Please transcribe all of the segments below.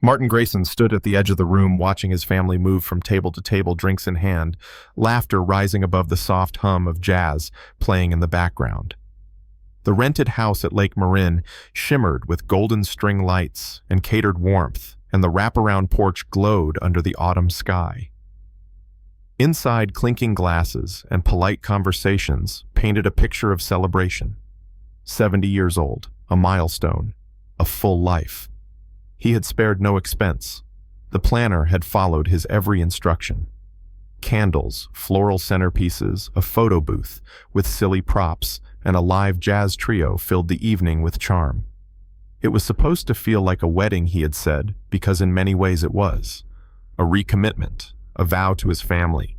Martin Grayson stood at the edge of the room watching his family move from table to table, drinks in hand, laughter rising above the soft hum of jazz playing in the background. The rented house at Lake Marin shimmered with golden string lights and catered warmth, and the wraparound porch glowed under the autumn sky. Inside, clinking glasses and polite conversations painted a picture of celebration. 70 years old, a milestone, a full life. He had spared no expense. The planner had followed his every instruction. Candles, floral centerpieces, a photo booth with silly props, and a live jazz trio filled the evening with charm. It was supposed to feel like a wedding, he had said, because in many ways it was. A recommitment, a vow to his family,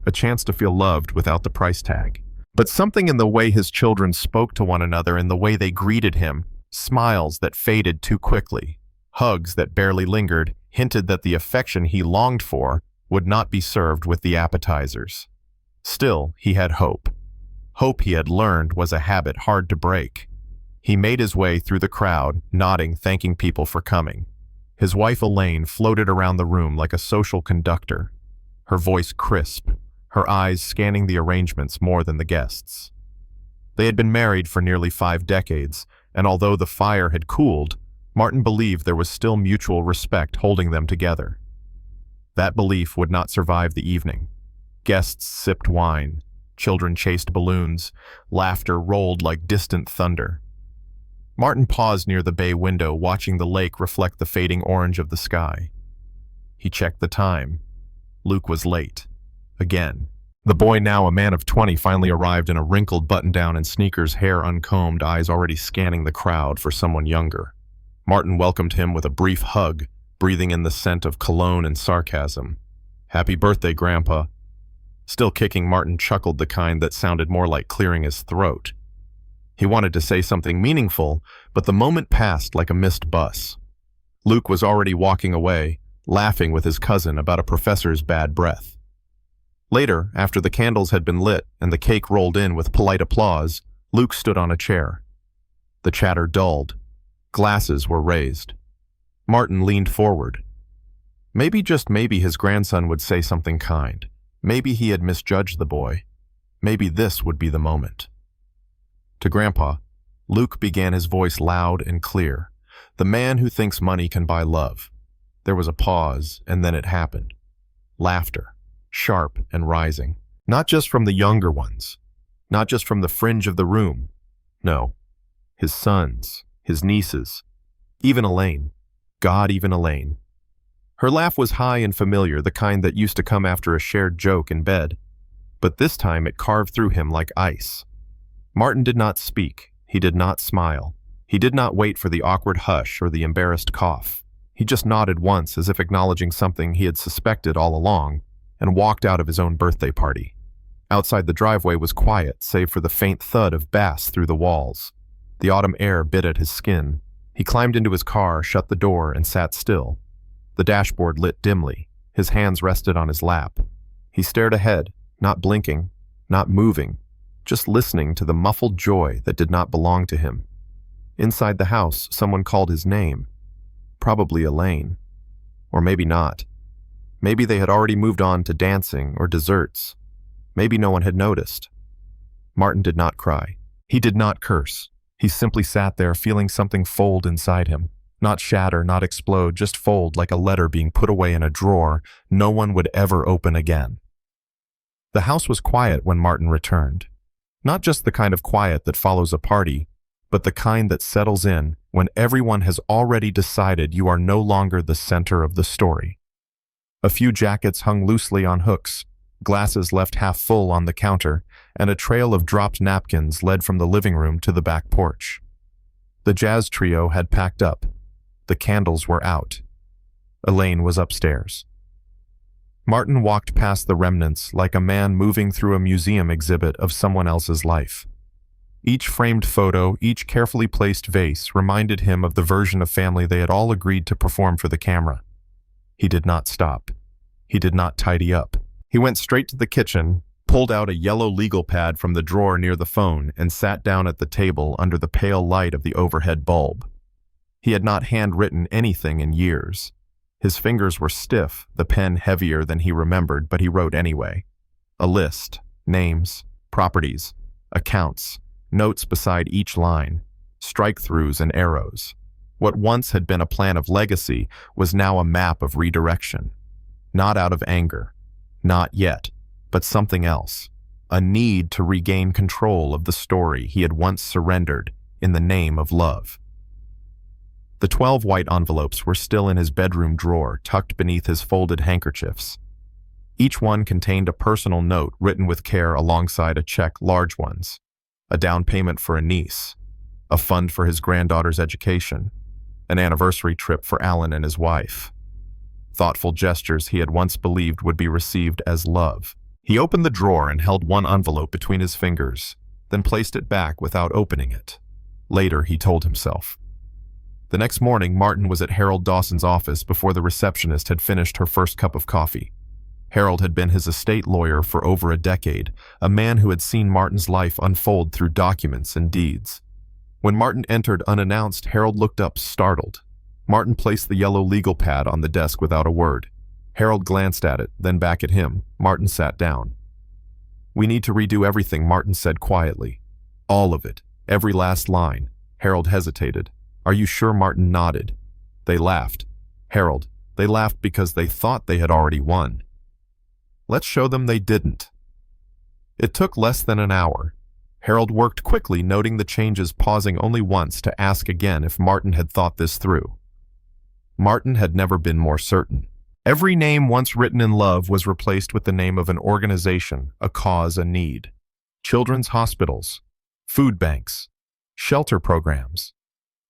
a chance to feel loved without the price tag. But something in the way his children spoke to one another, in the way they greeted him, smiles that faded too quickly, hugs that barely lingered, hinted that the affection he longed for would not be served with the appetizers. Still, he had hope. Hope, he had learned, was a habit hard to break. He made his way through the crowd, nodding, thanking people for coming. His wife Elaine floated around the room like a social conductor, her voice crisp, her eyes scanning the arrangements more than the guests. They had been married for nearly 5 decades, and although the fire had cooled, Martin believed there was still mutual respect holding them together. That belief would not survive the evening. Guests sipped wine, children chased balloons, laughter rolled like distant thunder. Martin paused near the bay window, watching the lake reflect the fading orange of the sky. He checked the time. Luke was late. Again. The boy, now a man of 20, finally arrived in a wrinkled button-down and sneakers, hair uncombed, eyes already scanning the crowd for someone younger. Martin welcomed him with a brief hug, breathing in the scent of cologne and sarcasm. "Happy birthday, Grandpa." Still kicking, Martin chuckled, the kind that sounded more like clearing his throat. He wanted to say something meaningful, but the moment passed like a missed bus. Luke was already walking away, laughing with his cousin about a professor's bad breath. Later, after the candles had been lit and the cake rolled in with polite applause, Luke stood on a chair. The chatter dulled. Glasses were raised. Martin leaned forward. Maybe, just maybe, his grandson would say something kind. Maybe he had misjudged the boy. Maybe this would be the moment. To Grandpa, Luke began, his voice loud and clear. "The man who thinks money can buy love." There was a pause, and then it happened. Laughter, sharp and rising. Not just from the younger ones. Not just from the fringe of the room. No. His sons, his nieces, even Elaine. God, even Elaine. Her laugh was high and familiar, the kind that used to come after a shared joke in bed. But this time it carved through him like ice. Martin did not speak. He did not smile. He did not wait for the awkward hush or the embarrassed cough. He just nodded once, as if acknowledging something he had suspected all along, and walked out of his own birthday party. Outside, the driveway was quiet, save for the faint thud of bass through the walls. The autumn air bit at his skin. He climbed into his car, shut the door, and sat still. The dashboard lit dimly. His hands rested on his lap. He stared ahead, not blinking, not moving, just listening to the muffled joy that did not belong to him. Inside the house, someone called his name. Probably Elaine. Or maybe not. Maybe they had already moved on to dancing or desserts. Maybe no one had noticed. Martin did not cry. He did not curse. He simply sat there, feeling something fold inside him. Not shatter, not explode, just fold like a letter being put away in a drawer no one would ever open again. The house was quiet when Martin returned. Not just the kind of quiet that follows a party, but the kind that settles in when everyone has already decided you are no longer the center of the story. A few jackets hung loosely on hooks, glasses left half full on the counter, and a trail of dropped napkins led from the living room to the back porch. The jazz trio had packed up. The candles were out. Elaine was upstairs. Martin walked past the remnants like a man moving through a museum exhibit of someone else's life. Each framed photo, each carefully placed vase reminded him of the version of family they had all agreed to perform for the camera. He did not stop. He did not tidy up. He went straight to the kitchen, pulled out a yellow legal pad from the drawer near the phone, and sat down at the table under the pale light of the overhead bulb. He had not handwritten anything in years. His fingers were stiff, the pen heavier than he remembered, but he wrote anyway. A list, names, properties, accounts, notes beside each line, strike-throughs and arrows. What once had been a plan of legacy was now a map of redirection. Not out of anger, not yet, but something else. A need to regain control of the story he had once surrendered in the name of love. The 12 white envelopes were still in his bedroom drawer, tucked beneath his folded handkerchiefs. Each one contained a personal note written with care alongside a check, large ones, a down payment for a niece, a fund for his granddaughter's education, an anniversary trip for Alan and his wife. Thoughtful gestures he had once believed would be received as love. He opened the drawer and held one envelope between his fingers, then placed it back without opening it. Later, he told himself. The next morning, Martin was at Harold Dawson's office before the receptionist had finished her first cup of coffee. Harold had been his estate lawyer for over a decade, a man who had seen Martin's life unfold through documents and deeds. When Martin entered unannounced, Harold looked up, startled. Martin placed the yellow legal pad on the desk without a word. Harold glanced at it, then back at him. Martin sat down. "We need to redo everything," Martin said quietly. "All of it. Every last line." Harold hesitated. "Are you sure?" Martin nodded. They laughed. "Harold, they laughed because they thought they had already won. Let's show them they didn't." It took less than an hour. Harold worked quickly, noting the changes, pausing only once to ask again if Martin had thought this through. Martin had never been more certain. Every name once written in love was replaced with the name of an organization, a cause, a need. Children's hospitals, food banks, shelter programs,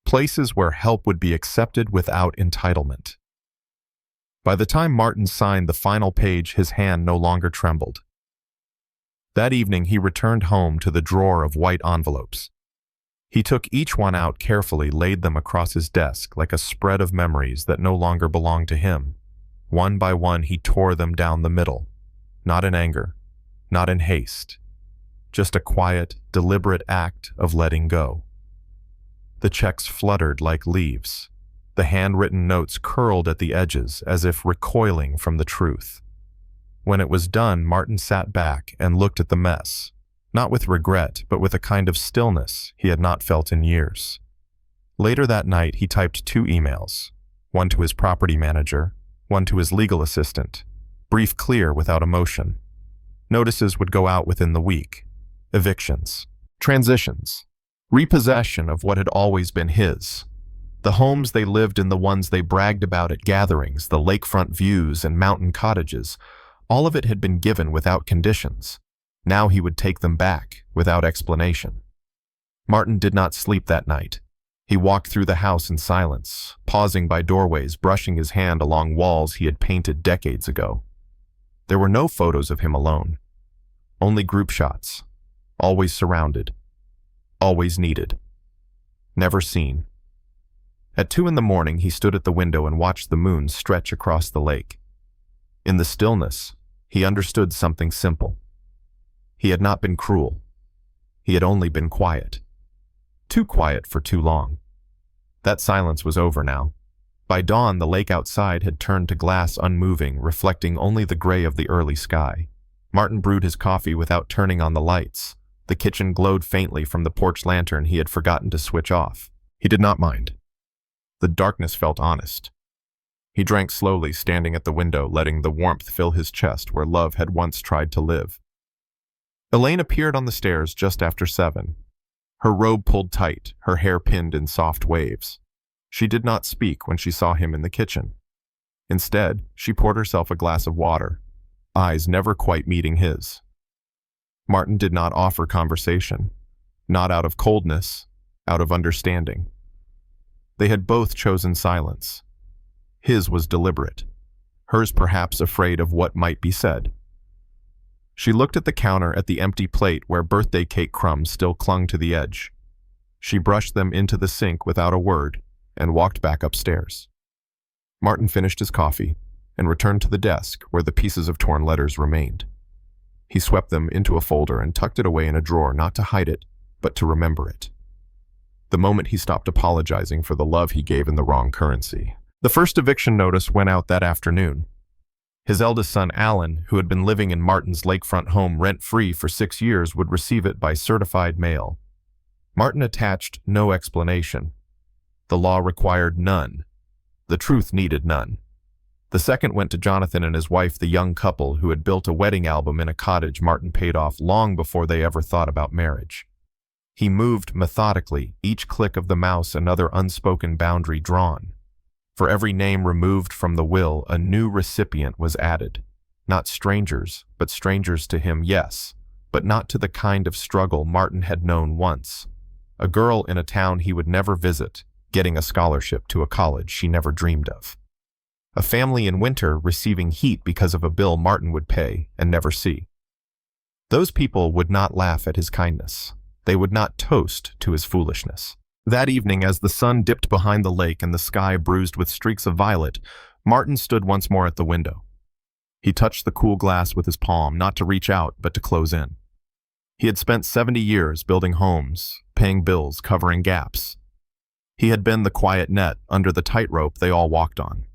places where help would be accepted without entitlement. By the time Martin signed the final page, his hand no longer trembled. That evening, he returned home to the drawer of white envelopes. He took each one out carefully, laid them across his desk like a spread of memories that no longer belonged to him. One by one, he tore them down the middle, not in anger, not in haste, just a quiet, deliberate act of letting go. The checks fluttered like leaves. The handwritten notes curled at the edges as if recoiling from the truth. When it was done, Martin sat back and looked at the mess, not with regret, but with a kind of stillness he had not felt in years. Later that night, he typed 2 emails, one to his property manager, one to his legal assistant, brief, clear, without emotion. Notices would go out within the week. Evictions, transitions, repossession of what had always been his. The homes they lived in, the ones they bragged about at gatherings, the lakefront views and mountain cottages, all of it had been given without conditions. Now he would take them back, without explanation. Martin did not sleep that night. He walked through the house in silence, pausing by doorways, brushing his hand along walls he had painted decades ago. There were no photos of him alone. Only group shots, always surrounded, always needed, never seen. At 2 a.m, he stood at the window and watched the moon stretch across the lake. In the stillness, he understood something simple. He had not been cruel. He had only been quiet. Too quiet for too long. That silence was over now. By dawn, the lake outside had turned to glass, unmoving, reflecting only the gray of the early sky. Martin brewed his coffee without turning on the lights. The kitchen glowed faintly from the porch lantern he had forgotten to switch off. He did not mind. The darkness felt honest. He drank slowly, standing at the window, letting the warmth fill his chest where love had once tried to live. Elaine appeared on the stairs just after 7. Her robe pulled tight, her hair pinned in soft waves. She did not speak when she saw him in the kitchen. Instead, she poured herself a glass of water, eyes never quite meeting his. Martin did not offer conversation, not out of coldness, out of understanding. They had both chosen silence. His was deliberate, hers perhaps afraid of what might be said. She looked at the counter, at the empty plate where birthday cake crumbs still clung to the edge. She brushed them into the sink without a word and walked back upstairs. Martin finished his coffee and returned to the desk where the pieces of torn letters remained. He swept them into a folder and tucked it away in a drawer, not to hide it, but to remember it. The moment he stopped apologizing for the love he gave in the wrong currency, The first eviction notice went out that afternoon. His eldest son, Alan, who had been living in Martin's lakefront home rent-free for 6 years, would receive it by certified mail. Martin attached no explanation. The law required none. The truth needed none. The second went to Jonathan and his wife, the young couple who had built a wedding album in a cottage Martin paid off long before they ever thought about marriage. He moved methodically, each click of the mouse another unspoken boundary drawn. For every name removed from the will, a new recipient was added. Not strangers, but strangers to him, yes, but not to the kind of struggle Martin had known once. A girl in a town he would never visit, getting a scholarship to a college she never dreamed of. A family in winter receiving heat because of a bill Martin would pay and never see. Those people would not laugh at his kindness. They would not toast to his foolishness. That evening, as the sun dipped behind the lake and the sky bruised with streaks of violet, Martin stood once more at the window. He touched the cool glass with his palm, not to reach out, but to close in. He had spent 70 years building homes, paying bills, covering gaps. He had been the quiet net under the tightrope they all walked on.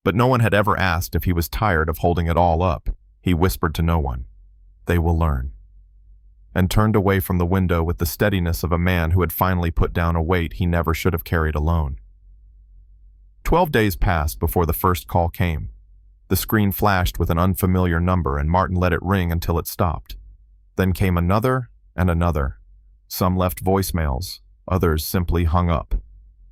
But no one had ever asked if he was tired of holding it all up. He whispered to no one, "They will learn," and turned away from the window with the steadiness of a man who had finally put down a weight he never should have carried alone. 12 days passed before the first call came. The screen flashed with an unfamiliar number and Martin let it ring until it stopped. Then came another and another. Some left voicemails, others simply hung up.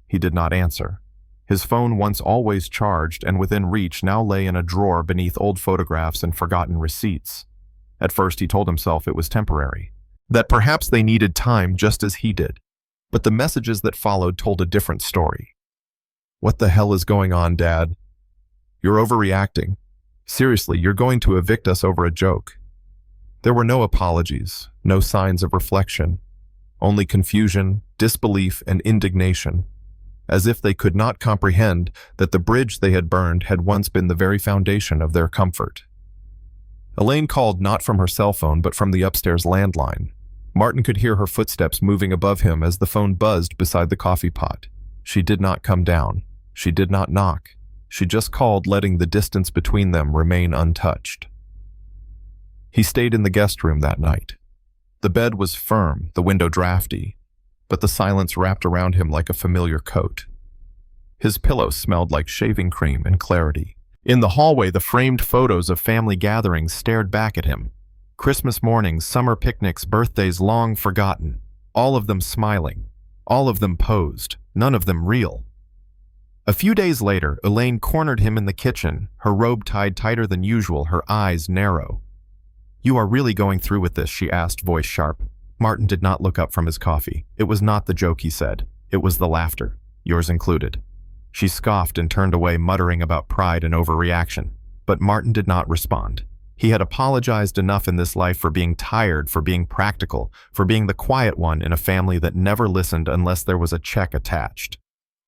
He did not answer. His phone, once always charged and within reach, now lay in a drawer beneath old photographs and forgotten receipts. At first he told himself it was temporary, that perhaps they needed time just as he did. But the messages that followed told a different story. "What the hell is going on, Dad? You're overreacting. Seriously, you're going to evict us over a joke." There were no apologies, no signs of reflection, only confusion, disbelief, and indignation, as if they could not comprehend that the bridge they had burned had once been the very foundation of their comfort. Elaine called not from her cell phone but from the upstairs landline. Martin could hear her footsteps moving above him as the phone buzzed beside the coffee pot. She did not come down. She did not knock. She just called, letting the distance between them remain untouched. He stayed in the guest room that night. The bed was firm, the window drafty, but the silence wrapped around him like a familiar coat. His pillow smelled like shaving cream and clarity. In the hallway, the framed photos of family gatherings stared back at him. Christmas mornings, summer picnics, birthdays long forgotten. All of them smiling. All of them posed. None of them real. A few days later, Elaine cornered him in the kitchen, her robe tied tighter than usual, her eyes narrow. "You are really going through with this?" she asked, voice sharp. Martin did not look up from his coffee. It was not the joke, he said. It was the laughter, yours included. She scoffed and turned away, muttering about pride and overreaction. But Martin did not respond. He had apologized enough in this life for being tired, for being practical, for being the quiet one in a family that never listened unless there was a check attached.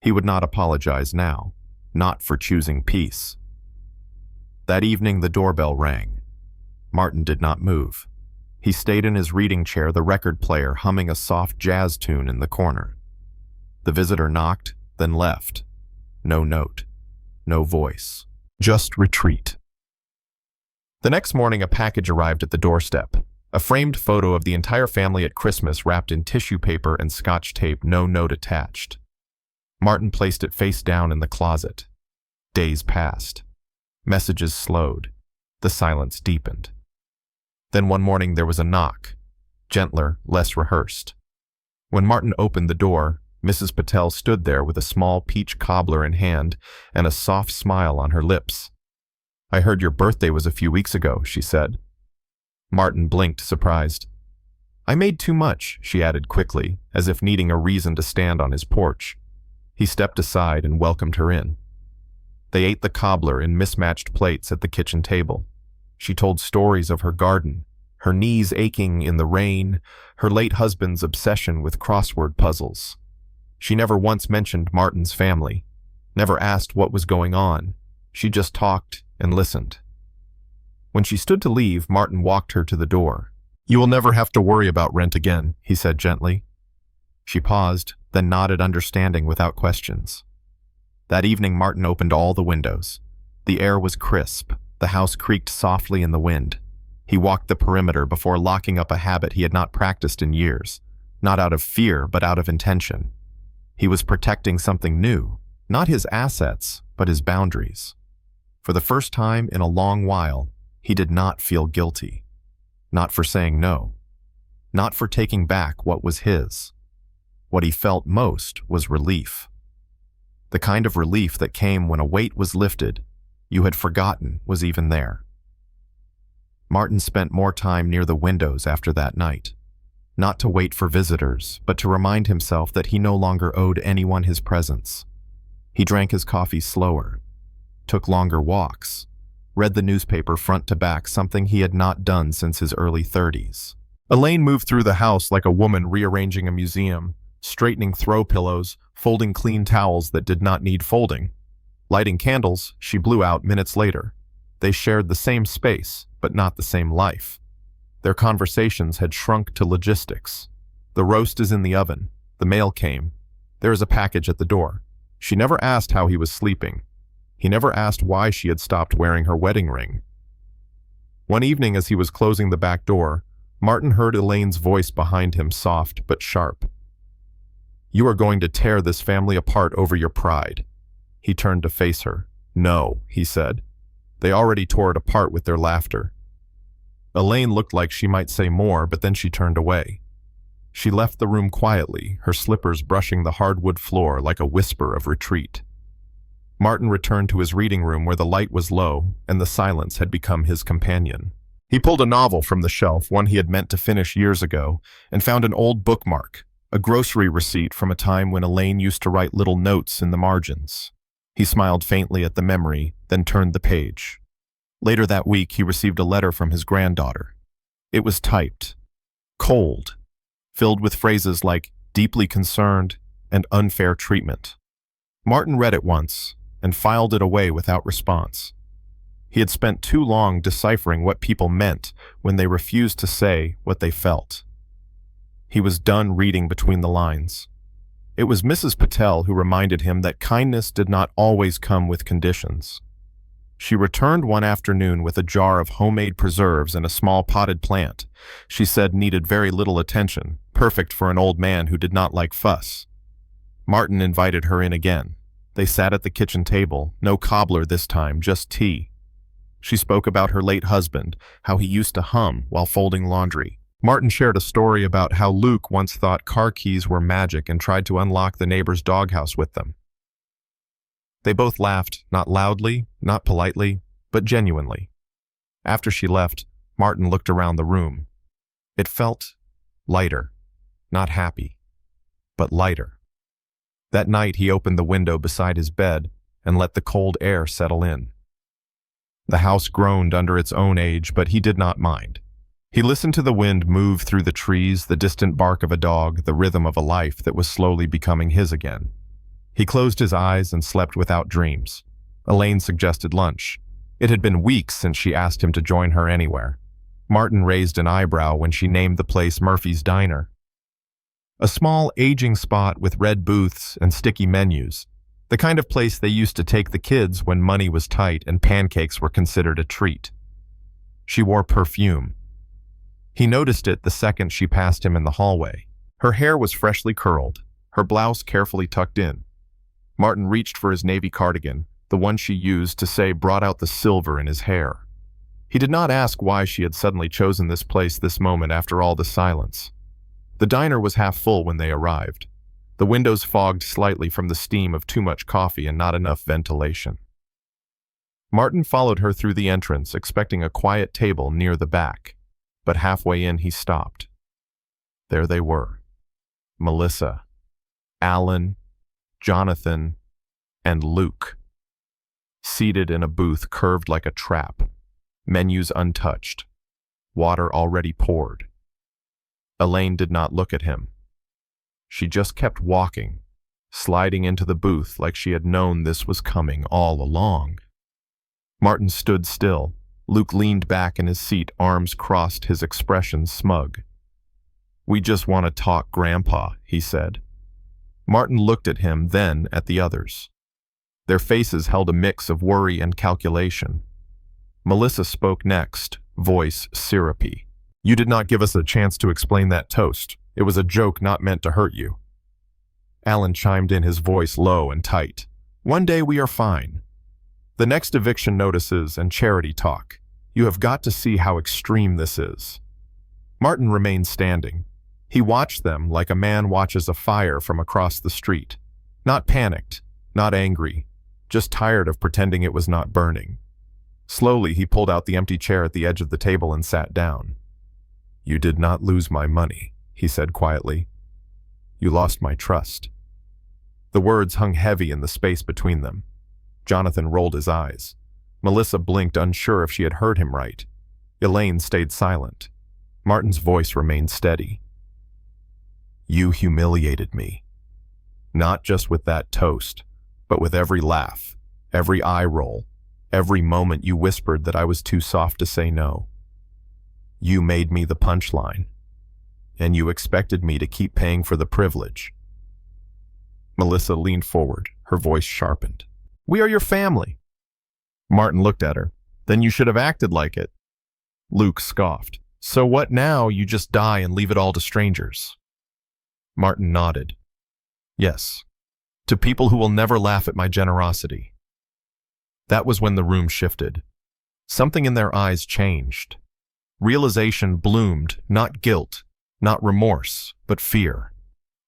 He would not apologize now, not for choosing peace. That evening the doorbell rang. Martin did not move. He stayed in his reading chair, the record player humming a soft jazz tune in the corner. The visitor knocked, then left. No note, no voice, just retreat. The next morning, a package arrived at the doorstep. A framed photo of the entire family at Christmas wrapped in tissue paper and Scotch tape, no note attached. Martin placed it face down in the closet. Days passed. Messages slowed. The silence deepened. Then one morning there was a knock, gentler, less rehearsed. When Martin opened the door, Mrs. Patel stood there with a small peach cobbler in hand and a soft smile on her lips. "I heard your birthday was a few weeks ago," she said. Martin blinked, surprised. "I made too much," she added quickly, as if needing a reason to stand on his porch. He stepped aside and welcomed her in. They ate the cobbler in mismatched plates at the kitchen table. She told stories of her garden, her knees aching in the rain, her late husband's obsession with crossword puzzles. She never once mentioned Martin's family, never asked what was going on. She just talked and listened. When she stood to leave, Martin walked her to the door. "You will never have to worry about rent again," he said gently. She paused, then nodded, understanding without questions. That evening, Martin opened all the windows. The air was crisp. The house creaked softly in the wind. He walked the perimeter before locking up a habit he had not practiced in years, not out of fear, but out of intention. He was protecting something new, not his assets, but his boundaries. For the first time in a long while, he did not feel guilty. Not for saying no. Not for taking back what was his. What he felt most was relief. The kind of relief that came when a weight was lifted you had forgotten was even there. Martin spent more time near the windows after that night. Not to wait for visitors, but to remind himself that he no longer owed anyone his presence. He drank his coffee slower, took longer walks, read the newspaper front to back, something he had not done since his early 30s. Elaine moved through the house like a woman rearranging a museum, straightening throw pillows, folding clean towels that did not need folding. Lighting candles, she blew out minutes later. They shared the same space, but not the same life. Their conversations had shrunk to logistics. The roast is in the oven. The mail came. There is a package at the door. She never asked how he was sleeping. He never asked why she had stopped wearing her wedding ring. One evening as he was closing the back door, Martin heard Elaine's voice behind him, soft but sharp. "You are going to tear this family apart over your pride." He turned to face her. "No," he said. They already tore it apart with their laughter. Elaine looked like she might say more, but then she turned away. She left the room quietly, her slippers brushing the hardwood floor like a whisper of retreat. Martin returned to his reading room where the light was low and the silence had become his companion. He pulled a novel from the shelf, one he had meant to finish years ago, and found an old bookmark, a grocery receipt from a time when Elaine used to write little notes in the margins. He smiled faintly at the memory, then turned the page. Later that week, he received a letter from his granddaughter. It was typed, cold, filled with phrases like deeply concerned and unfair treatment. Martin read it once and filed it away without response. He had spent too long deciphering what people meant when they refused to say what they felt. He was done reading between the lines. It was Mrs. Patel who reminded him that kindness did not always come with conditions. She returned one afternoon with a jar of homemade preserves and a small potted plant she said needed very little attention, perfect for an old man who did not like fuss. Martin invited her in again. They sat at the kitchen table, no cobbler this time, just tea. She spoke about her late husband, how he used to hum while folding laundry. Martin shared a story about how Luke once thought car keys were magic and tried to unlock the neighbor's doghouse with them. They both laughed, not loudly, not politely, but genuinely. After she left, Martin looked around the room. It felt lighter, not happy, but lighter. That night he opened the window beside his bed and let the cold air settle in. The house groaned under its own age, but he did not mind. He listened to the wind move through the trees, the distant bark of a dog, the rhythm of a life that was slowly becoming his again. He closed his eyes and slept without dreams. Elaine suggested lunch. It had been weeks since she asked him to join her anywhere. Martin raised an eyebrow when she named the place Murphy's Diner. A small, aging spot with red booths and sticky menus. The kind of place they used to take the kids when money was tight and pancakes were considered a treat. She wore perfume. He noticed it the second she passed him in the hallway. Her hair was freshly curled, her blouse carefully tucked in. Martin reached for his navy cardigan, the one she used to say brought out the silver in his hair. He did not ask why she had suddenly chosen this place this moment after all the silence. The diner was half full when they arrived. The windows fogged slightly from the steam of too much coffee and not enough ventilation. Martin followed her through the entrance, expecting a quiet table near the back, but halfway in he stopped. There they were. Melissa, Alan, Jonathan, and Luke. Seated in a booth curved like a trap, menus untouched, water already poured. Elaine did not look at him. She just kept walking, sliding into the booth like she had known this was coming all along. Martin stood still. Luke leaned back in his seat, arms crossed, his expression smug. "We just want to talk, Grandpa," he said. Martin looked at him, then at the others. Their faces held a mix of worry and calculation. Melissa spoke next, voice syrupy. "You did not give us a chance to explain that toast. It was a joke not meant to hurt you." Alan chimed in, his voice low and tight. "One day we are fine. The next eviction notices and charity talk. You have got to see how extreme this is." Martin remained standing. He watched them like a man watches a fire from across the street. Not panicked, not angry, just tired of pretending it was not burning. Slowly, he pulled out the empty chair at the edge of the table and sat down. "You did not lose my money," he said quietly. "You lost my trust." The words hung heavy in the space between them. Jonathan rolled his eyes. Melissa blinked, unsure if she had heard him right. Elaine stayed silent. Martin's voice remained steady. "You humiliated me. Not just with that toast, but with every laugh, every eye roll, every moment you whispered that I was too soft to say no. You made me the punchline, and you expected me to keep paying for the privilege." Melissa leaned forward, her voice sharpened. "We are your family." Martin looked at her. "Then you should have acted like it." Luke scoffed. "So what now? You just die and leave it all to strangers?" Martin nodded. "Yes, to people who will never laugh at my generosity." That was when the room shifted. Something in their eyes changed. Realization bloomed, not guilt, not remorse, but fear.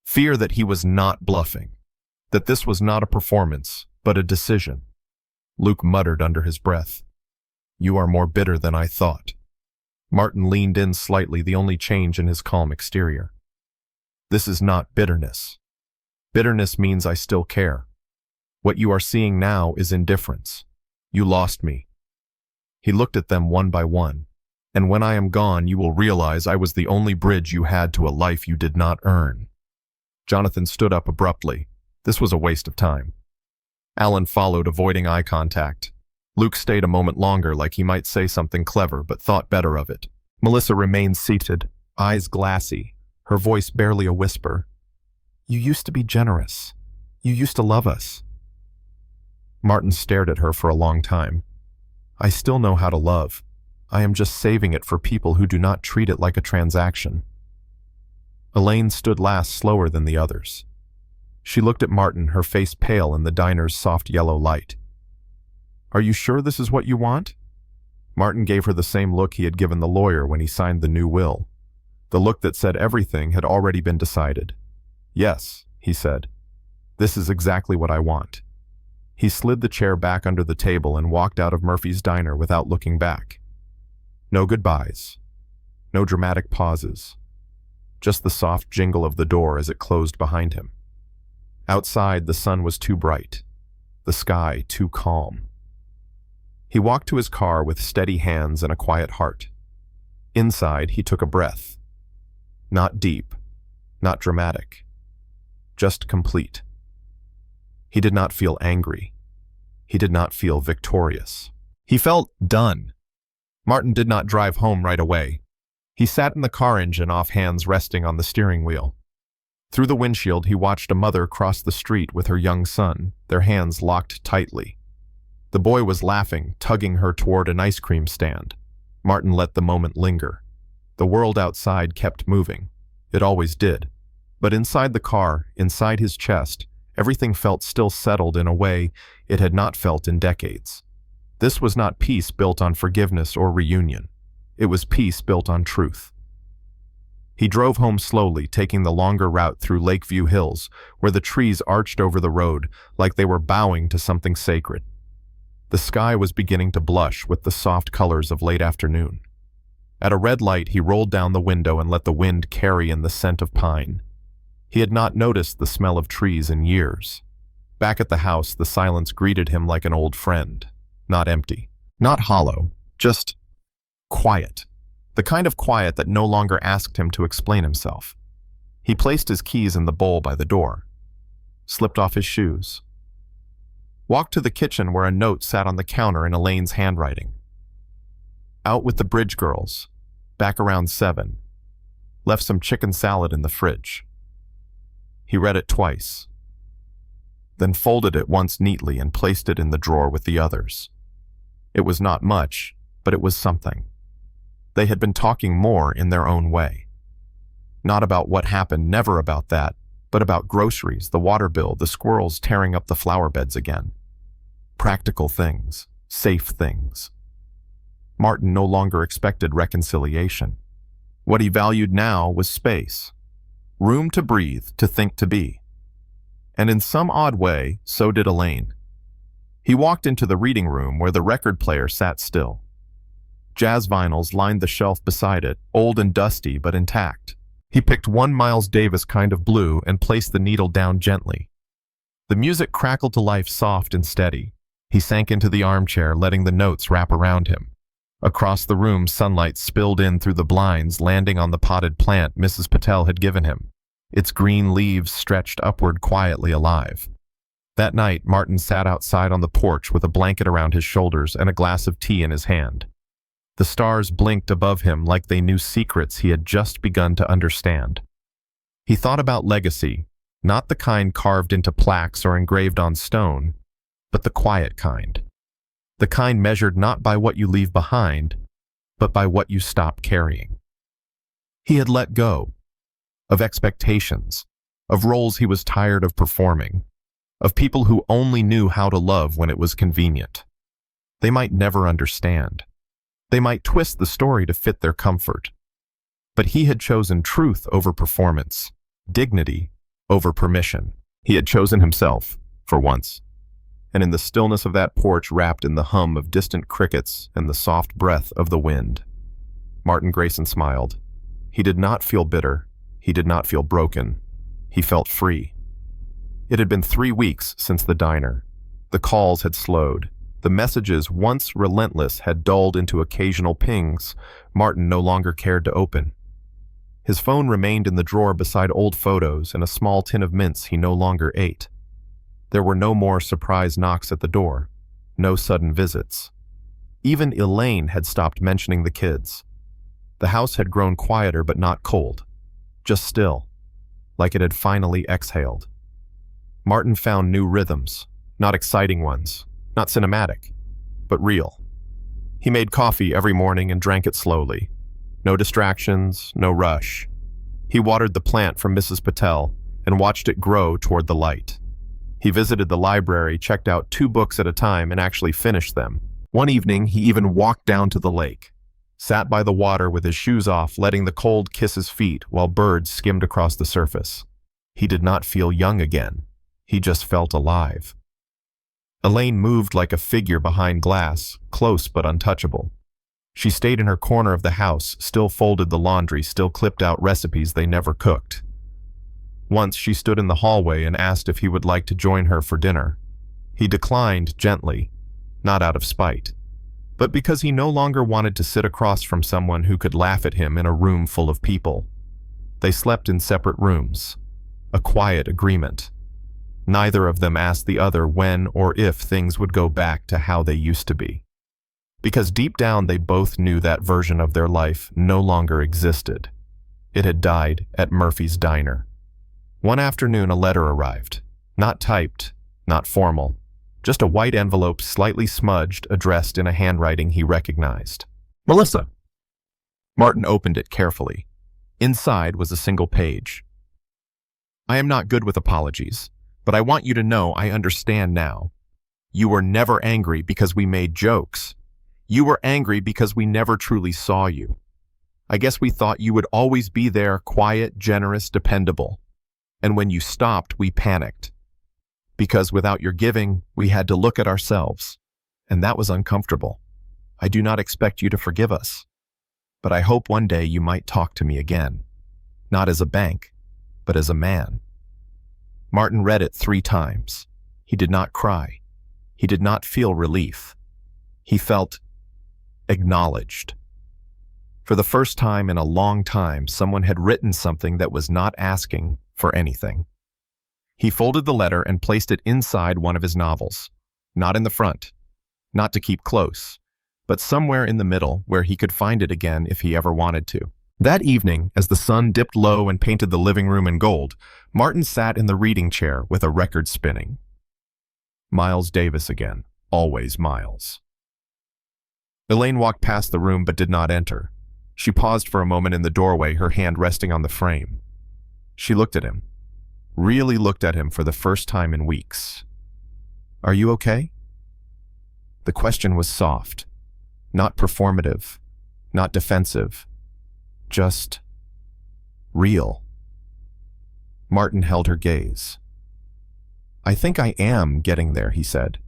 Fear that he was not bluffing, that this was not a performance, but a decision. Luke muttered under his breath, "You are more bitter than I thought." Martin leaned in slightly, the only change in his calm exterior. "This is not bitterness. Bitterness means I still care. What you are seeing now is indifference. You lost me." He looked at them one by one. "And when I am gone, you will realize I was the only bridge you had to a life you did not earn." Jonathan stood up abruptly. This was a waste of time. Alan followed, avoiding eye contact. Luke stayed a moment longer, like he might say something clever, but thought better of it. Melissa remained seated, eyes glassy, her voice barely a whisper. "You used to be generous. You used to love us." Martin stared at her for a long time. "I still know how to love. I am just saving it for people who do not treat it like a transaction." Elaine stood last, slower than the others. She looked at Martin, her face pale in the diner's soft yellow light. "Are you sure this is what you want?" Martin gave her the same look he had given the lawyer when he signed the new will. The look that said everything had already been decided. "Yes," he said. "This is exactly what I want." He slid the chair back under the table and walked out of Murphy's diner without looking back. No goodbyes. No dramatic pauses. Just the soft jingle of the door as it closed behind him. Outside, the sun was too bright. The sky too calm. He walked to his car with steady hands and a quiet heart. Inside, he took a breath. Not deep, not dramatic. Just complete. He did not feel angry. He did not feel victorious. He felt done. Martin did not drive home right away. He sat in the car engine off, hands resting on the steering wheel. Through the windshield, he watched a mother cross the street with her young son, their hands locked tightly. The boy was laughing, tugging her toward an ice cream stand. Martin let the moment linger. The world outside kept moving. It always did. But inside the car, inside his chest, everything felt still settled in a way it had not felt in decades. This was not peace built on forgiveness or reunion. It was peace built on truth. He drove home slowly, taking the longer route through Lakeview Hills, where the trees arched over the road like they were bowing to something sacred. The sky was beginning to blush with the soft colors of late afternoon. At a red light, he rolled down the window and let the wind carry in the scent of pine. He had not noticed the smell of trees in years. Back at the house, the silence greeted him like an old friend. Not empty, not hollow, just quiet. The kind of quiet that no longer asked him to explain himself. He placed his keys in the bowl by the door, slipped off his shoes, walked to the kitchen where a note sat on the counter in Elaine's handwriting. Out with the bridge girls, back around 7. Left some chicken salad in the fridge. He read it twice. then folded it once neatly and placed it in the drawer with the others. It was not much, but it was something. They had been talking more in their own way. Not about what happened, never about that, but about groceries, the water bill, the squirrels tearing up the flower beds again. Practical things, safe things. Martin no longer expected reconciliation. What he valued now was space. Room to breathe, to think, to be. And in some odd way, so did Elaine. He walked into the reading room where the record player sat still. Jazz vinyls lined the shelf beside it, old and dusty but intact. He picked one Miles Davis kind of blue and placed the needle down gently. The music crackled to life, soft and steady. He sank into the armchair, letting the notes wrap around him. Across the room, sunlight spilled in through the blinds, landing on the potted plant Mrs. Patel had given him. Its green leaves stretched upward, quietly alive. That night, Martin sat outside on the porch with a blanket around his shoulders and a glass of tea in his hand. The stars blinked above him like they knew secrets he had just begun to understand. He thought about legacy, not the kind carved into plaques or engraved on stone, but the quiet kind. The kind measured not by what you leave behind, but by what you stop carrying. He had let go of expectations, of roles he was tired of performing, of people who only knew how to love when it was convenient. They might never understand. They might twist the story to fit their comfort. But he had chosen truth over performance, dignity over permission. He had chosen himself, for once. And in the stillness of that porch, wrapped in the hum of distant crickets and the soft breath of the wind, Martin Grayson smiled. He did not feel bitter. He did not feel broken. He felt free. It had been 3 weeks since the diner. The calls had slowed. The messages, once relentless, had dulled into occasional pings Martin no longer cared to open. His phone remained in the drawer beside old photos and a small tin of mints he no longer ate. There were no more surprise knocks at the door, no sudden visits. Even Elaine had stopped mentioning the kids. The house had grown quieter but not cold, just still, like it had finally exhaled. Martin found new rhythms, not exciting ones, not cinematic, but real. He made coffee every morning and drank it slowly. No distractions, no rush. He watered the plant from Mrs. Patel and watched it grow toward the light. He visited the library, checked out 2 books at a time, and actually finished them. One evening, he even walked down to the lake, sat by the water with his shoes off, letting the cold kiss his feet while birds skimmed across the surface. He did not feel young again. He just felt alive. Elaine moved like a figure behind glass, close but untouchable. She stayed in her corner of the house, still folded the laundry, still clipped out recipes they never cooked. Once she stood in the hallway and asked if he would like to join her for dinner. He declined gently, not out of spite, but because he no longer wanted to sit across from someone who could laugh at him in a room full of people. They slept in separate rooms, a quiet agreement. Neither of them asked the other when or if things would go back to how they used to be. Because deep down they both knew that version of their life no longer existed. It had died at Murphy's Diner. One afternoon a letter arrived. Not typed, not formal. Just a white envelope, slightly smudged, addressed in a handwriting he recognized. Melissa. Martin opened it carefully. Inside was a single page. I am not good with apologies, but I want you to know I understand now. You were never angry because we made jokes. You were angry because we never truly saw you. I guess we thought you would always be there, quiet, generous, dependable. And when you stopped, we panicked. Because without your giving, we had to look at ourselves. And that was uncomfortable. I do not expect you to forgive us. But I hope one day you might talk to me again. Not as a bank, but as a man. Martin read it 3 times. He did not cry. He did not feel relief. He felt acknowledged. For the first time in a long time, someone had written something that was not asking for anything. He folded the letter and placed it inside one of his novels. Not in the front, not to keep close, but somewhere in the middle where he could find it again if he ever wanted to. That evening, as the sun dipped low and painted the living room in gold, Martin sat in the reading chair with a record spinning. Miles Davis again. Always Miles. Elaine walked past the room but did not enter. She paused for a moment in the doorway, her hand resting on the frame. She looked at him. Really looked at him for the first time in weeks. "Are you okay?" The question was soft, not performative, not defensive, just real. Martin held her gaze. "I think I am getting there," he said.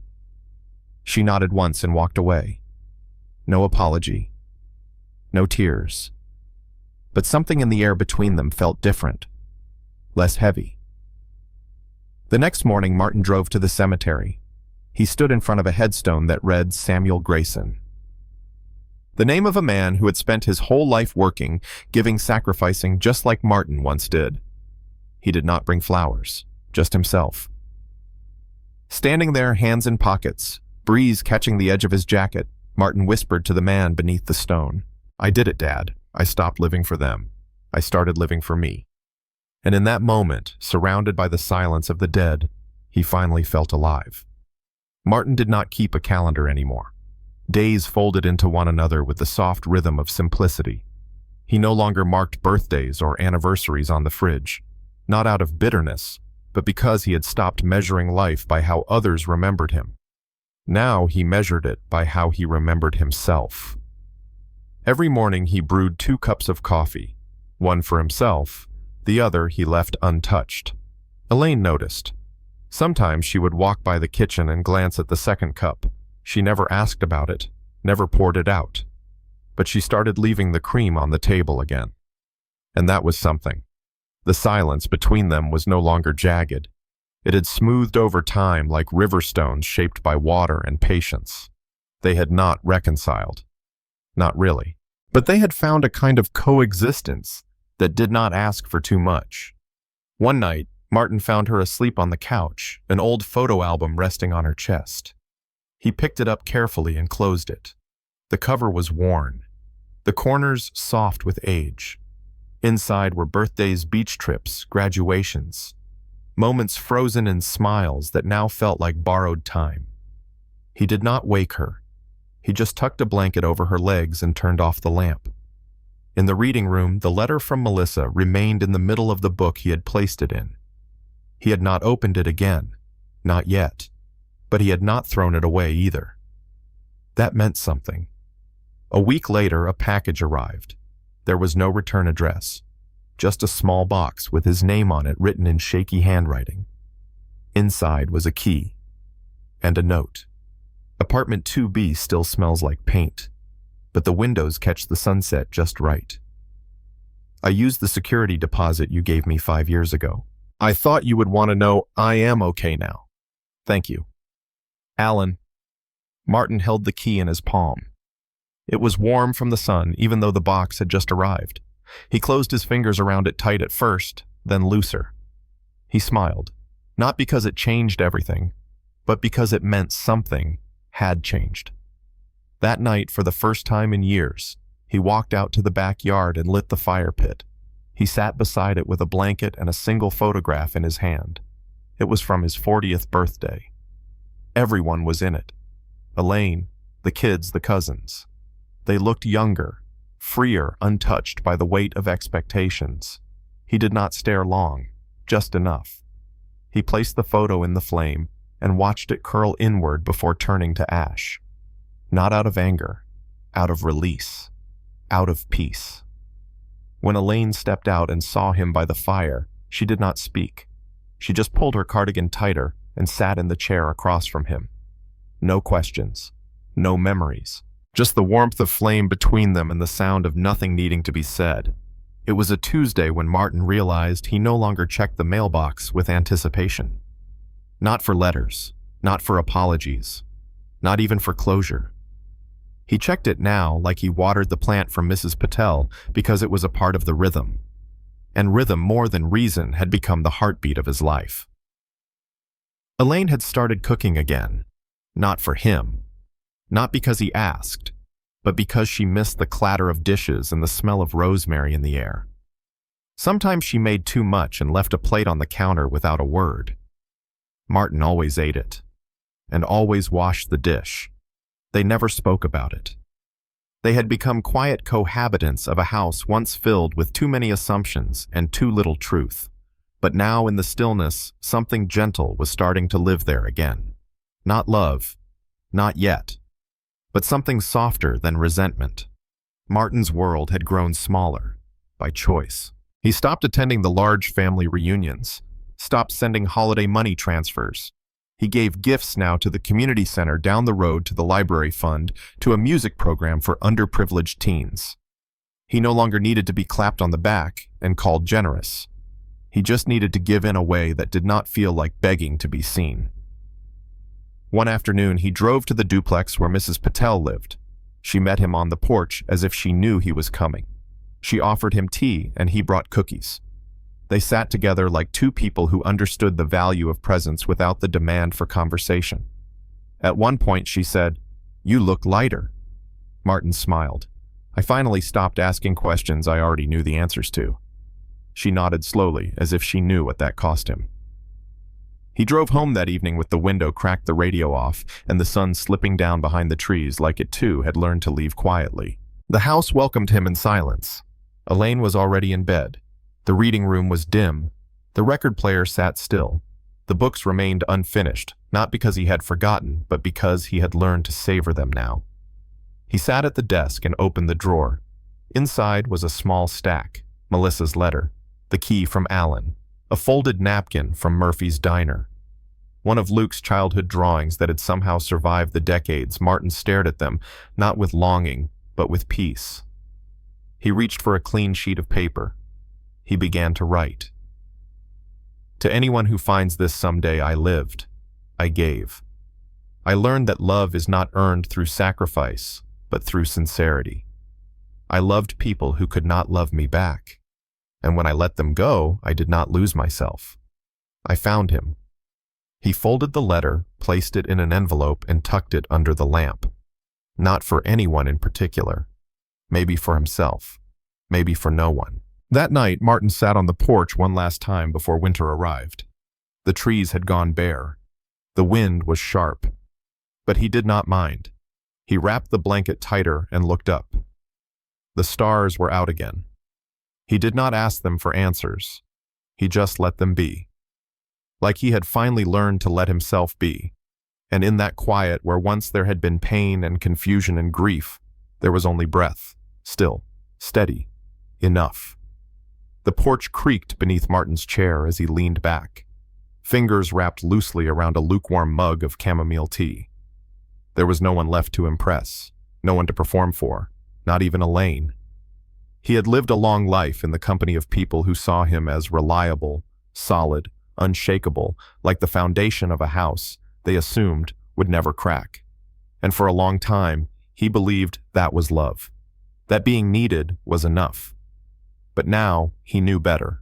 She nodded once and walked away. No apology. No tears. But something in the air between them felt different, less heavy. The next morning, Martin drove to the cemetery. He stood in front of a headstone that read Samuel Grayson. The name of a man who had spent his whole life working, giving, sacrificing, just like Martin once did. He did not bring flowers, just himself. Standing there, hands in pockets, breeze catching the edge of his jacket, Martin whispered to the man beneath the stone, "I did it, Dad. I stopped living for them. I started living for me." And in that moment, surrounded by the silence of the dead, he finally felt alive. Martin did not keep a calendar anymore. Days folded into one another with the soft rhythm of simplicity. He no longer marked birthdays or anniversaries on the fridge, not out of bitterness, but because he had stopped measuring life by how others remembered him. Now he measured it by how he remembered himself. Every morning he brewed 2 cups of coffee, one for himself, the other he left untouched. Elaine noticed. Sometimes she would walk by the kitchen and glance at the second cup. She never asked about it, never poured it out. But she started leaving the cream on the table again. And that was something. The silence between them was no longer jagged. It had smoothed over time like river stones shaped by water and patience. They had not reconciled. Not really. But they had found a kind of coexistence that did not ask for too much. One night, Martin found her asleep on the couch, an old photo album resting on her chest. He picked it up carefully and closed it. The cover was worn, the corners soft with age. Inside were birthdays, beach trips, graduations, moments frozen in smiles that now felt like borrowed time. He did not wake her. He just tucked a blanket over her legs and turned off the lamp. In the reading room, the letter from Melissa remained in the middle of the book he had placed it in. He had not opened it again, not yet, but he had not thrown it away either. That meant something. A week later, a package arrived. There was no return address, just a small box with his name on it written in shaky handwriting. Inside was a key and a note. Apartment 2B still smells like paint, but the windows catch the sunset just right. I used the security deposit you gave me 5 years ago. I thought you would want to know I am okay now. Thank you. Alan. Martin held the key in his palm. It was warm from the sun, even though the box had just arrived. He closed his fingers around it tight at first, then looser. He smiled, not because it changed everything, but because it meant something had changed. That night, for the first time in years, he walked out to the backyard and lit the fire pit. He sat beside it with a blanket and a single photograph in his hand. It was from his 40th birthday. Everyone was in it. Elaine, the kids, the cousins. They looked younger, freer, untouched by the weight of expectations. He did not stare long, just enough. He placed the photo in the flame and watched it curl inward before turning to ash. Not out of anger, out of release, out of peace. When Elaine stepped out and saw him by the fire, she did not speak. She just pulled her cardigan tighter and sat in the chair across from him. No questions, no memories, just the warmth of flame between them and the sound of nothing needing to be said. It was a Tuesday when Martin realized he no longer checked the mailbox with anticipation. Not for letters, not for apologies, not even for closure. He checked it now like he watered the plant for Mrs. Patel because it was a part of the rhythm. And rhythm, more than reason, had become the heartbeat of his life. Elaine had started cooking again, not for him, not because he asked, but because she missed the clatter of dishes and the smell of rosemary in the air. Sometimes she made too much and left a plate on the counter without a word. Martin always ate it. and always washed the dish. They never spoke about it. They had become quiet cohabitants of a house once filled with too many assumptions and too little truth. But now in the stillness, something gentle was starting to live there again. Not love, not yet, but something softer than resentment. Martin's world had grown smaller, by choice. He stopped attending the large family reunions, stopped sending holiday money transfers. He gave gifts now to the community center down the road, to the library fund, to a music program for underprivileged teens. He no longer needed to be clapped on the back and called generous. He just needed to give in a way that did not feel like begging to be seen. One afternoon, he drove to the duplex where Mrs. Patel lived. She met him on the porch as if she knew he was coming. She offered him tea and he brought cookies. They sat together like two people who understood the value of presence without the demand for conversation. At one point she said, "You look lighter." Martin smiled. I finally stopped asking questions I already knew the answers to. She nodded slowly, as if she knew what that cost him. He drove home that evening with the window cracked, the radio off, and the sun slipping down behind the trees like it too had learned to leave quietly. The house welcomed him in silence. Elaine was already in bed. The reading room was dim. The record player sat still. The books remained unfinished, not because he had forgotten, but because he had learned to savor them now. He sat at the desk and opened the drawer. Inside was a small stack, Melissa's letter, the key from Alan, a folded napkin from Murphy's Diner. One of Luke's childhood drawings that had somehow survived the decades. Martin stared at them, not with longing, but with peace. He reached for a clean sheet of paper. He began to write. To anyone who finds this someday, I lived. I gave. I learned that love is not earned through sacrifice, but through sincerity. I loved people who could not love me back. And when I let them go, I did not lose myself. I found him. He folded the letter, placed it in an envelope, and tucked it under the lamp. Not for anyone in particular. Maybe for himself. Maybe for no one. That night, Martin sat on the porch one last time before winter arrived. The trees had gone bare. The wind was sharp. But he did not mind. He wrapped the blanket tighter and looked up. The stars were out again. He did not ask them for answers. He just let them be. Like he had finally learned to let himself be. And in that quiet where once there had been pain and confusion and grief, there was only breath, still, steady, enough. The porch creaked beneath Martin's chair as he leaned back, fingers wrapped loosely around a lukewarm mug of chamomile tea. There was no one left to impress, no one to perform for, not even Elaine. He had lived a long life in the company of people who saw him as reliable, solid, unshakable, like the foundation of a house they assumed would never crack. And for a long time, he believed that was love, that being needed was enough. But now he knew better.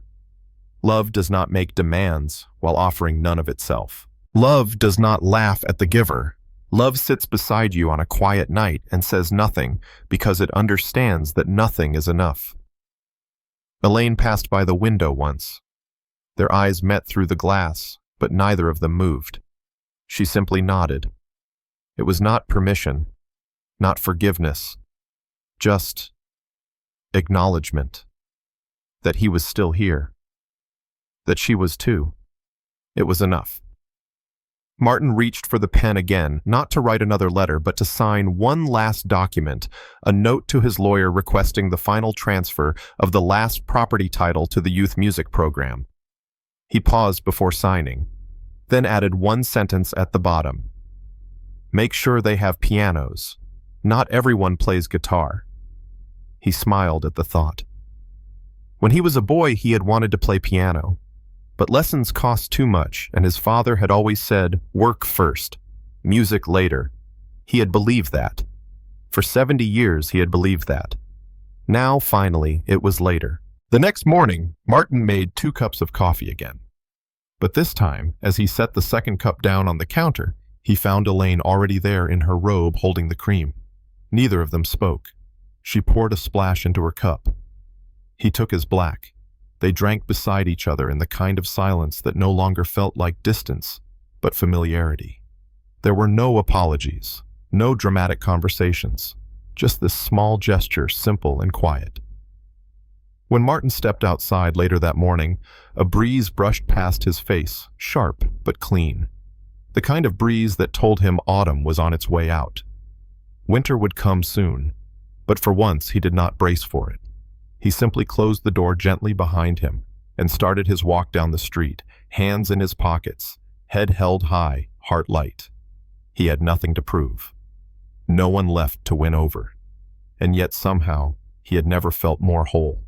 Love does not make demands while offering none of itself. Love does not laugh at the giver. Love sits beside you on a quiet night and says nothing because it understands that nothing is enough. Elaine passed by the window once. Their eyes met through the glass, but neither of them moved. She simply nodded. It was not permission, not forgiveness, just acknowledgement. That he was still here. That she was too. It was enough. Martin reached for the pen again, not to write another letter, but to sign one last document, a note to his lawyer requesting the final transfer of the last property title to the youth music program. He paused before signing, then added one sentence at the bottom. Make sure they have pianos. Not everyone plays guitar. He smiled at the thought. When he was a boy, he had wanted to play piano, but lessons cost too much, and his father had always said, work first, music later. He had believed that. For 70 years, he had believed that. Now, finally, it was later. The next morning, Martin made 2 cups of coffee again. But this time, as he set the second cup down on the counter, he found Elaine already there in her robe holding the cream. Neither of them spoke. She poured a splash into her cup. He took his black. They drank beside each other in the kind of silence that no longer felt like distance, but familiarity. There were no apologies, no dramatic conversations, just this small gesture, simple and quiet. When Martin stepped outside later that morning, a breeze brushed past his face, sharp but clean. The kind of breeze that told him autumn was on its way out. Winter would come soon, but for once he did not brace for it. He simply closed the door gently behind him and started his walk down the street, hands in his pockets, head held high, heart light. He had nothing to prove. No one left to win over. And yet somehow he had never felt more whole.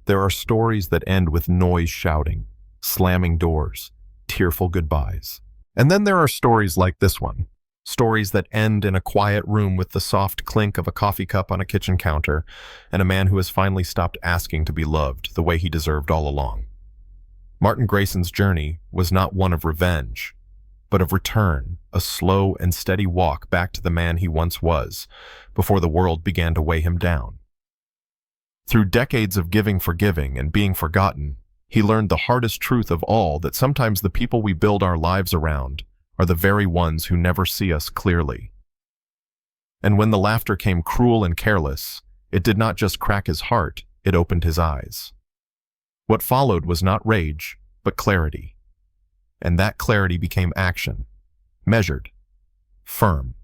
There are stories that end with noise shouting, slamming doors, tearful goodbyes. And then there are stories like this one. Stories that end in a quiet room with the soft clink of a coffee cup on a kitchen counter and a man who has finally stopped asking to be loved the way he deserved all along. Martin Grayson's journey was not one of revenge, but of return, a slow and steady walk back to the man he once was, before the world began to weigh him down. Through decades of giving, forgiving, and being forgotten, he learned the hardest truth of all, that sometimes the people we build our lives around are the very ones who never see us clearly. And when the laughter came cruel and careless, it did not just crack his heart, it opened his eyes. What followed was not rage, but clarity. And that clarity became action, measured, firm,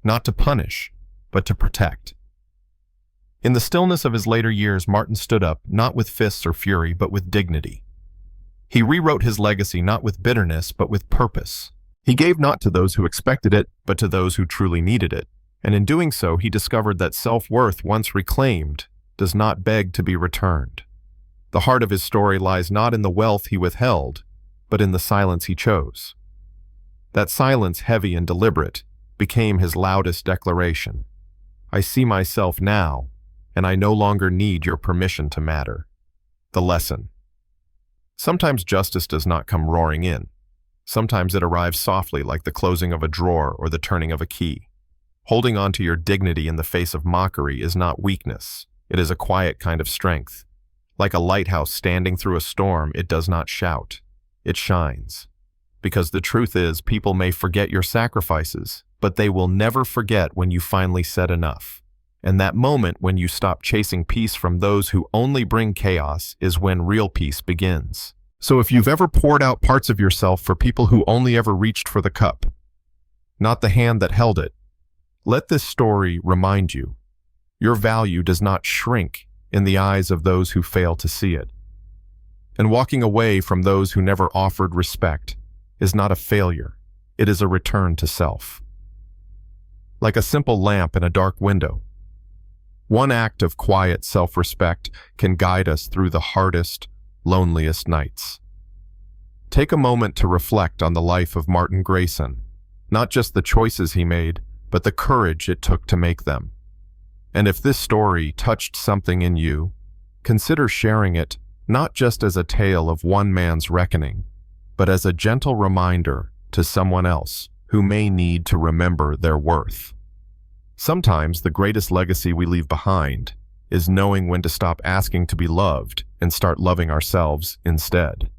not to punish, but to protect. In the stillness of his later years, Martin stood up, not with fists or fury, but with dignity. He rewrote his legacy not with bitterness, but with purpose. He gave not to those who expected it, but to those who truly needed it. And in doing so, he discovered that self-worth, once reclaimed, does not beg to be returned. The heart of his story lies not in the wealth he withheld, but in the silence he chose. That silence, heavy and deliberate, became his loudest declaration. I see myself now, and I no longer need your permission to matter. The lesson. Sometimes justice does not come roaring in. Sometimes it arrives softly, like the closing of a drawer or the turning of a key. Holding on to your dignity in the face of mockery is not weakness. It is a quiet kind of strength. Like a lighthouse standing through a storm, it does not shout. It shines. Because the truth is, people may forget your sacrifices, but they will never forget when you finally said enough. And that moment when you stop chasing peace from those who only bring chaos is when real peace begins. So if you've ever poured out parts of yourself for people who only ever reached for the cup, not the hand that held it, let this story remind you, your value does not shrink in the eyes of those who fail to see it. And walking away from those who never offered respect is not a failure, it is a return to self. Like a simple lamp in a dark window, one act of quiet self-respect can guide us through the hardest, loneliest nights. Take a moment to reflect on the life of Martin Grayson, not just the choices he made, but the courage it took to make them. And if this story touched something in you, consider sharing it not just as a tale of one man's reckoning, but as a gentle reminder to someone else who may need to remember their worth. Sometimes the greatest legacy we leave behind is knowing when to stop asking to be loved and start loving ourselves instead.